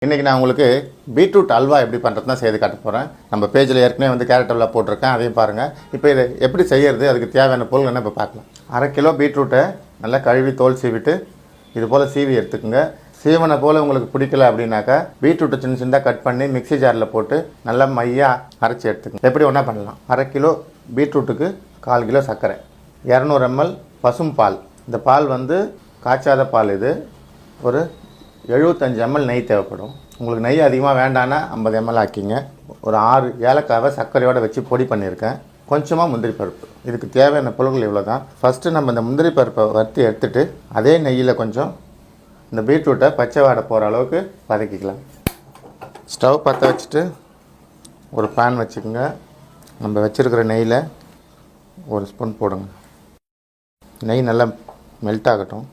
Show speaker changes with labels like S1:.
S1: இன்றைக்கி நான் உங்களுக்கு பீட்ரூட் அல்வா எப்படி பண்ணுறது தான் செய்து காட்ட போகிறேன். நம்ம பேஜில் ஏற்கனவே வந்து கேரட் அல்வா போட்டிருக்கேன், அதையும் பாருங்கள். இப்போ இதை எப்படி செய்கிறது, அதுக்கு தேவையான பொருள் என்ன இப்போ பார்க்கலாம். 1/2 கிலோ பீட்ரூட்டை நல்லா கழுவி தோல் சீவிட்டு இது போல் சீவி எடுத்துக்கோங்க. சீவனை போல் உங்களுக்கு பிடிக்கல அப்படின்னாக்கா பீட்ரூட்டை சின்ன சின்னதாக கட் பண்ணி மிக்ஸி ஜாரில் போட்டு நல்லா மையாக அரைச்சி எடுத்துக்கோங்க. எப்படி ஒன்றா பண்ணலாம். 1/2 கிலோ பீட்ரூட்டுக்கு 1/4 கிலோ சர்க்கரை, 200 ml பசும் பால். இந்த பால் வந்து காய்ச்சாத பால். இது ஒரு 75 ml நெய் தேவைப்படும். உங்களுக்கு நெய் அதிகமாக வேண்டான்னா 50 ml ஆக்கிங்க. ஒரு 6 ஏலக்காவை சர்க்கரையோடு வச்சு பொடி பண்ணியிருக்கேன். கொஞ்சமாக முந்திரி பருப்பு. இதுக்கு தேவையான பொருட்கள் இவ்வளோ தான். ஃபஸ்ட்டு நம்ம இந்த முந்திரி பருப்பை வறுத்து எடுத்துகிட்டு அதே நெய்யில் கொஞ்சம் இந்த பீட்ரூட்டை பச்சை வாடை போகிற அளவுக்கு வதக்கிக்கலாம். ஸ்டவ் பற்ற வச்சுட்டு ஒரு பேன் வச்சுக்கோங்க. நம்ம வச்சுருக்கிற நெய்யில் 1 ஸ்பூன் போடுங்க. நெய் நல்லா மெல்ட் ஆகட்டும்.